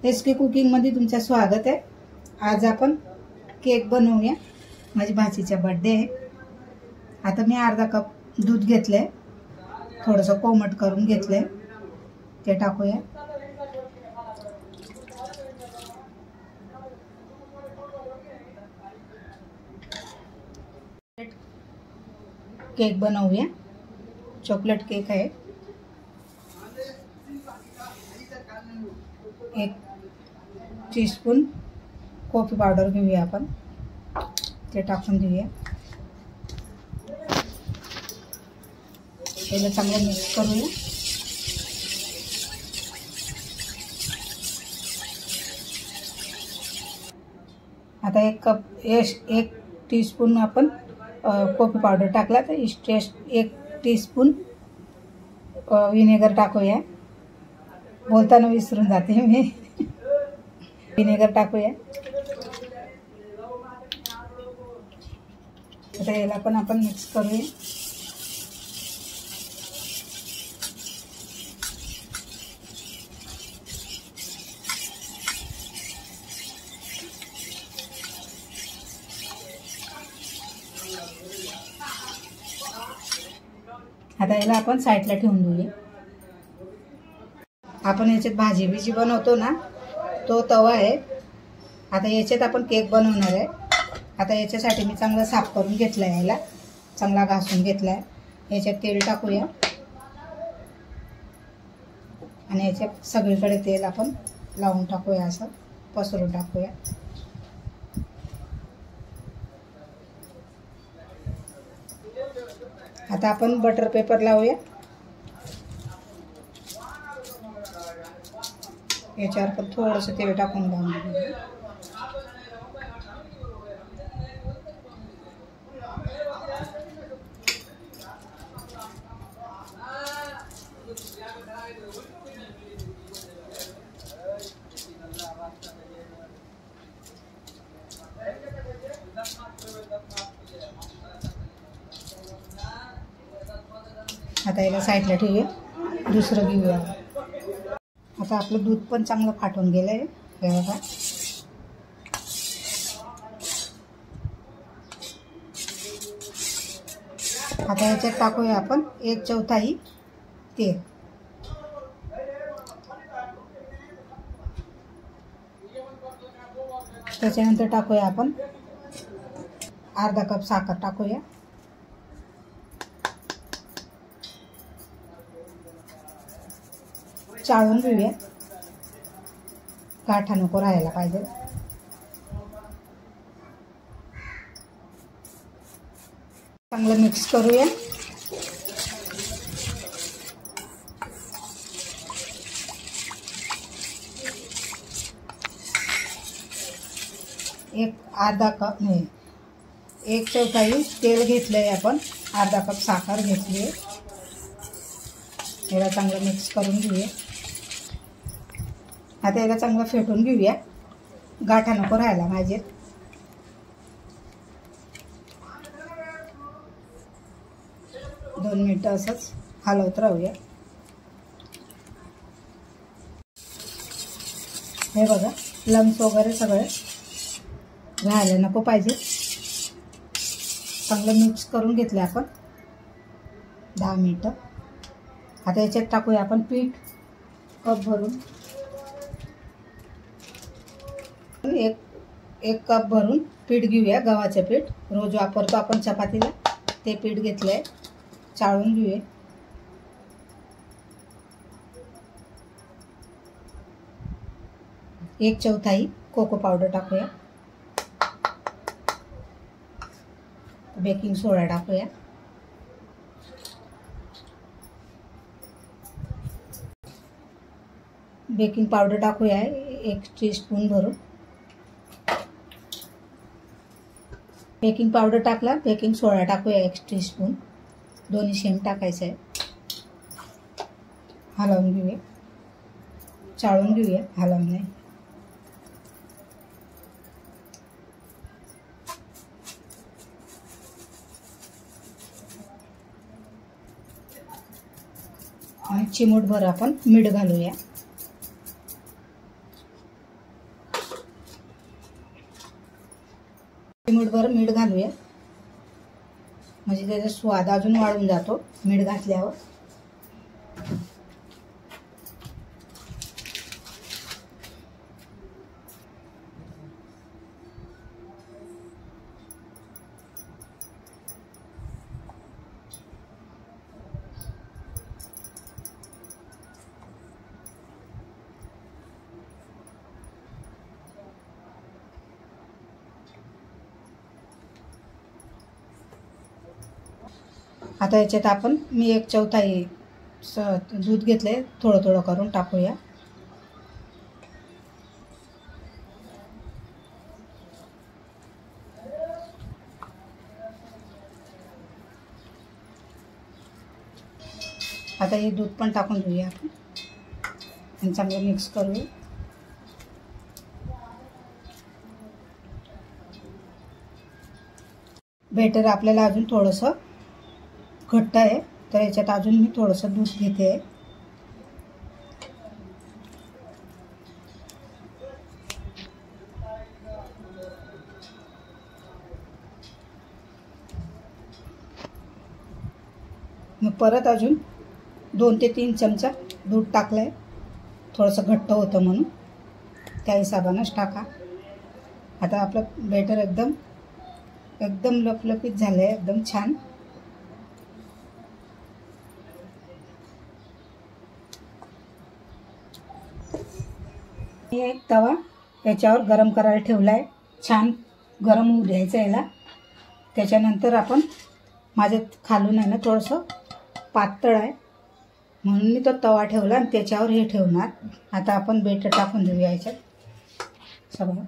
SK cooking मध्ये तुमचं स्वागत आहे। आज आपण केक बनवूया। माझी भाचीचा बर्थडे आहे। आता मी अर्धा कप दूध घेतले, थोडंसं कोमट करून घेतले, ते टाकूया। केक बनवूया। चॉकलेट केक आहे। 1 टीस्पून कॉफी पावडर घेऊया आपण, ते टाकून देऊया। त्याला चांगलं मिक्स करूया। आता 1 टीस्पून आपण कॉफी पावडर टाकला, तर 1 टीस्पून विनेगर टाकूया। बोलताना विसरून जाते मी। विनेगर टाकूया। आता याला पण आपण मिक्स करूया। आता याला आपण साईडला ठेवून देऊया। आपण याच्यात भाजी बिजी बनवतो ना, तो तवा आहे। आता याच्यात आपण केक बनवणार आहे। आता याच्यासाठी मी चांगलं साफ करून घेतलंय, याला चांगला घासून घेतलाय। याच्यात तेल टाकूया आणि याच्यात सगळीकडे तेल आपण लावून टाकूया, असं पसरून टाकूया। आता आपण बटर पेपर लावूया। याच्यावर पण थोडंसं तेल टाकून लावून घेऊया। आता याला साईडला ठेवूया, दुसरं घेऊया। आता आपलं दूध पण चांगलं फाटून गेलंय, हे बघा। आता याच्यात टाकूया आपण 1/4 तेल। त्याच्यानंतर टाकूया आपण अर्धा कप साखर टाकूया। चाळून घेऊया, गाठा नको राहायला पाहिजे। चांगलं मिक्स करूया। अर्धा कप नाही, 1/4 तेल घेतलंय आपण, अर्धा कप साखर घेतली आहे। याला चांगलं मिक्स करून घेऊया। आता याला चांगलं फेटून घेऊया, गाठा नको राहायला पाहिजे। दोन मिनिटं असंच हलवत राहूया। हे बघा, लम्स वगैरे सगळे राहायला नको पाहिजे। चांगलं मिक्स करून घेतलं आपण 10 मिनिटं। आता याच्यात टाकूया आपण पीठ, कप भरून। एक कप भरून पीठ घेऊया, गव्हाचं पीठ, रोज वापरतो आपण चपातीला, ते पीठ घेतलंय। चाळून घेऊया। एक 1/4 कोको पावडर टाकूया। बेकिंग सोडा टाकूया। बेकिंग पावडर टाकूया 1 टीस्पून भरून। बेकिंग पावडर टाकला, बेकिंग सोडा टाकूया 1 टीस्पून, दोन्ही सेम टाकायचं आहे। हलवून घेऊया, चाळून घेऊया, हलवून नाही। आणि चिमूटभर आपण मीठ घालूया। चिमूटभर मीठ घालूया, म्हणजे त्याचा स्वाद अजून वाढून जातो मीठ घातल्यावर. आता याच्यात आपण मी 1/4 दूध घेतले, थोडं थोडं करून टाकूया. आता हे दूध पण टाकून घेऊया आपण आणि चांगलं मिक्स करूया. बेटर आपल्याला अजून थोडंसं घट्ट आहे, तर याच्यात अजून मी थोडंसं दूध घेते. मग परत अजून 2 ते 3 चमचा दूध टाकलंय, थोडंसं घट्ट होतं म्हणून, त्या हिशोबानंच टाका. आता आपलं बेटर एकदम लपलपीत झालंय, एकदम छान. एक तवा याच्यावर गरम करायला ठेवलाय, छान गरम होऊ द्यायचं याला. त्याच्यानंतर आपण माझ्या खालून आहे ना थोडंसं पातळ आहे म्हणून मी तो तवा ठेवला आणि त्याच्यावर हे ठेवणार. आता आपण बेटर टाकून देऊया याच्यात सगळं.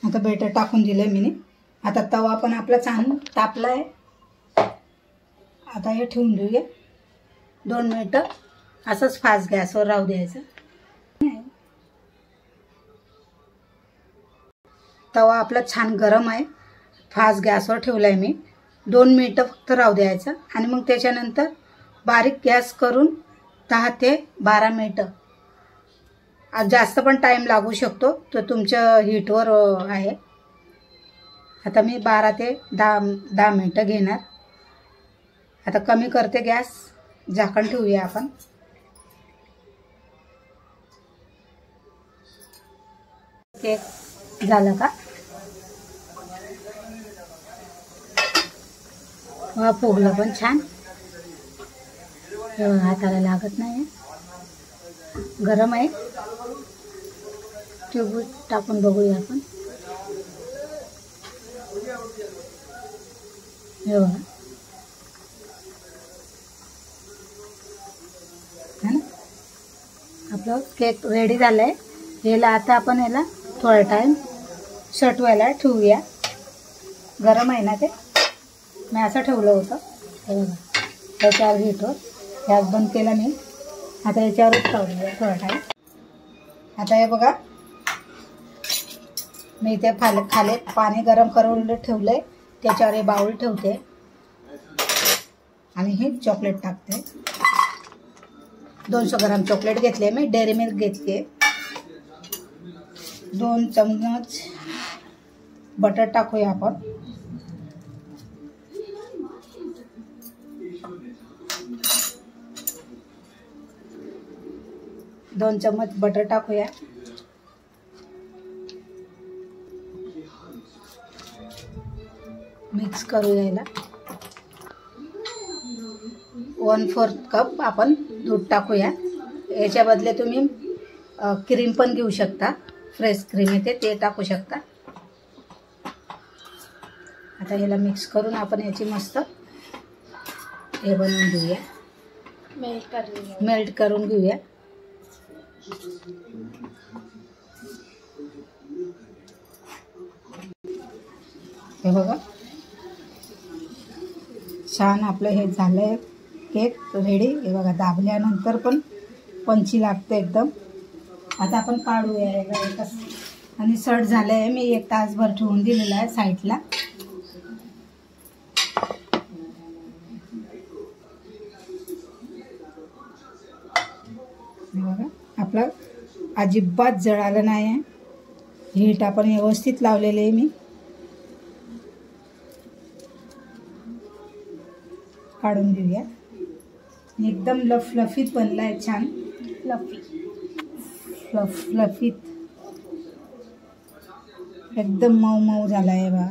आता बेटर टाकून दिले मी. आता तवा पण आपला छान तापला आहे. आता हे ठेवून देऊया 2 मिनिटं, असंच फास्ट गॅसवर राहू द्यायचं. तवा आपला छान गरम आहे, फास्ट गॅसवर ठेवलाय मी. 2 मिनिटं फक्त राहू द्यायचं आणि मग त्याच्यानंतर बारीक गॅस करून 10 ते 12 मिनिटं. जास्त पण टाइम लागू शकतो, तो तुमच्या हीटवर आहे. आता मी 12 ते 10 मिनिटं घेणार. आता कमी करते गॅस, झाकण ठेवूया आपण. केक झालं का? फुगलं पण छान, हाताला लागत नाही, गरम आहे. ट्यूब टाकून बघूया आपण. हे बघा, है ना, आपलं केक रेडी झालंय. याला आता आपण याला थोडा टाइम शटवायला ठेवूया. गरम आहे ना ते, मी असं ठेवलं होतं. हे बघा, त्याच्यावर हीटवर गॅस बंद केला मी. आता याच्यावरच ठेवूया थोडा टाइम. आता हे बघा, मी इथे खाली पाणी गरम करून ठेवलंय, त्याच्यावर हे बाउल ठेवते आणि हे चॉकलेट टाकते. 200 ग्राम चॉकलेट घेतले मी, डेअरी मिल्क घेतली. 2 चम्मच बटर टाकूया आपण. दोन चम्मच बटर टाकूया. मिक्स करूया याला. 1/4 कप आपण दूध टाकूया. याच्या बदले तुम्ही क्रीम पण घेऊ शकता, फ्रेश क्रीम येते ते टाकू शकता. आता याला मिक्स करून आपण याची मस्त हे बनवून घेऊया, मेल्ट करून घेऊया. हे बघा, छान आपलं हे झालंय केक रेडी. हे बघा, दाबल्यानंतर पण पंची लागते एकदम. आता आपण काढूया याला. आणि सट झालं आहे, मी 1 तासभर ठेवून दिलेला आहे साईडला. बघा आपलं अजिबात जळालं नाही आहे. हीट आपण व्यवस्थित लावलेले आहे मी. काढून घेऊया. एकदम लफलफीत बनला आहे, छान फ्लफीत एकदम मऊ मऊ झाला आहे बा.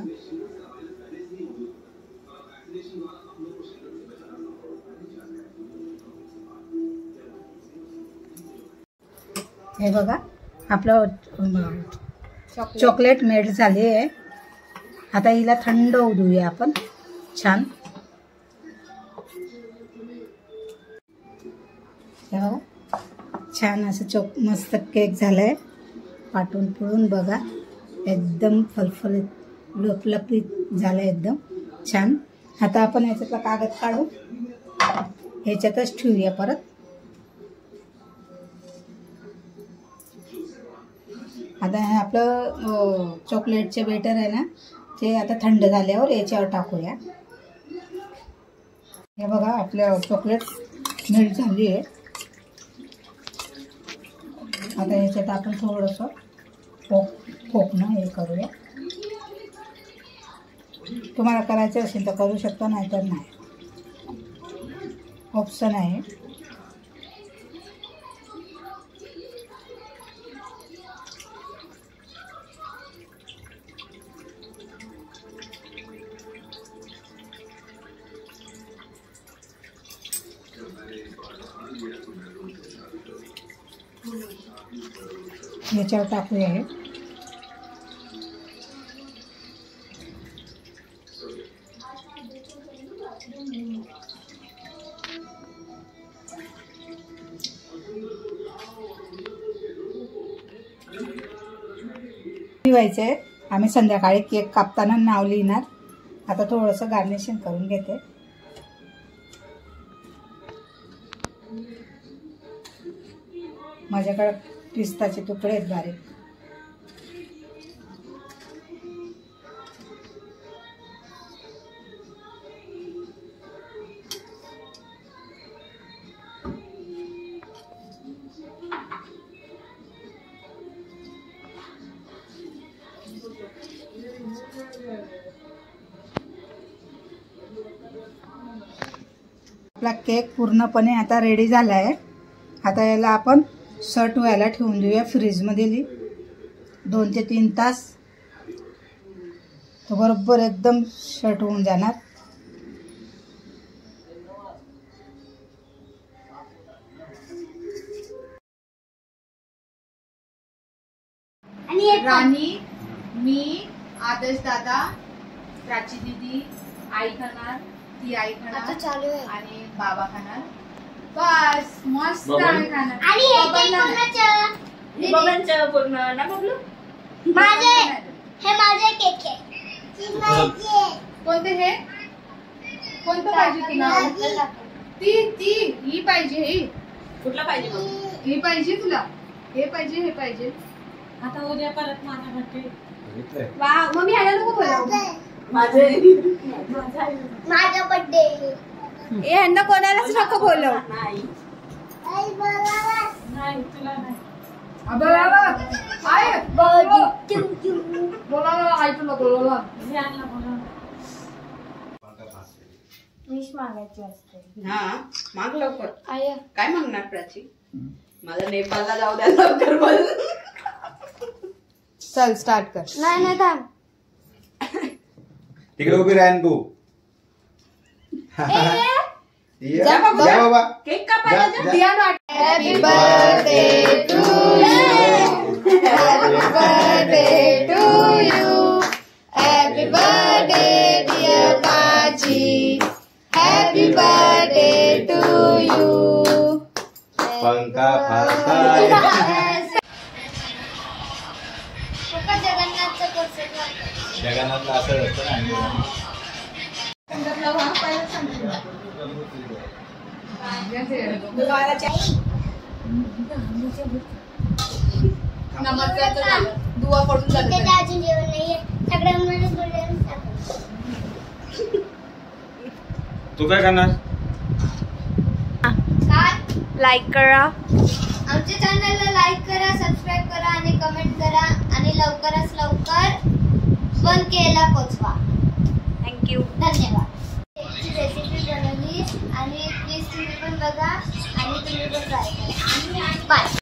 हे बघा आपलं चॉकलेट मेल्ट झाली आहे. आता हिला थंड होऊ देऊया आपण. छान हे बघा, छान असं मस्त केक झालाय. पाटून पिळून बघा, एकदम फलफलीत लपलपीत झालं एकदम छान. आता आपण ह्याच्यातला कागद काढू, ह्याच्यातच ठेवूया परत. आता हे आपलं चॉकलेटचे बेटर आहे ना, ते आता थंड झाल्यावर याच्यावर टाकूया. हे बघा आपलं चॉकलेट मेल्ट झाली आहे. आता याच्यात आपण थोडंसं फोकणं हे करूया. तुम्हाला करायचं असेल तर करू शकता, नाहीतर नाही, ऑप्शन आहे. याच्यावर टाकूया हे. ठेवायचे. आम्ही संध्याकाळी केक कापताना नाव लिहिणार. आता थोडंसं गार्निशिंग करून घेते. माझ्याकडे पिस्ताचे तुकडे आहेत बारीक. आपला केक पूर्णपणे आता रेडी झाला आहे. आता याला आपण सट व्हायला ठेवून देऊया फ्रीजमध्ये 2 ते 3 तास. तो बरोबर एकदम सट होऊन जाणार. राणी, मी, आदर्श दादा, प्राची दीदी, आई खाणार, ती आई खाणार आणि बाबा खाणार. बस मस्त आहे खाणार. आणि हे बबनचं पूर्ण ना बबलू. माझे हे माझे केक आहे. कोणते हे? कोणतं पाहिजे तुला? ती ही पाहिजे. ही कुठला पाहिजे? ही पाहिजे तुला? हे पाहिजे, हे पाहिजे. आता उद्या परत माझा बर्थडे. वा, मग मी ह्याला नको बोलावू. माझा बर्थडे. ह्यांना कोणालाच नको बोलव. नाही तुला नाही. विश मागायची असते. हा माग लवकर. आय काय मागणार प्राची? मला नेपाळला जाऊ द्या लवकर बोल. चल स्टार्ट कर. नाही थांब. तिकडे उभी राह तू. जा बाबा. केक कापायला. Happy birthday to you. Happy birthday to you. Happy birthday dear Prachi. Happy birthday to you. पंखा फारताय. जगन्नाथला असं असतं ना. नमस्कार तर झालं, दुआ पडून झालं ते तरी. अजून जेवण नाहीये सगळ्यांमध्ये बोलून तू काय खाणार? काय लाईक करा, आमच्या चॅनलला लाईक करा, सबस्क्राईब करा आणि कमेंट करा आणि लवकरात लवकर 1K पोचवा. थँक्यू. धन्यवाद. रेसिपी बनवली आणि प्लीज तुम्ही पण बघा आणि तुम्ही पण ट्राय करा. बाय.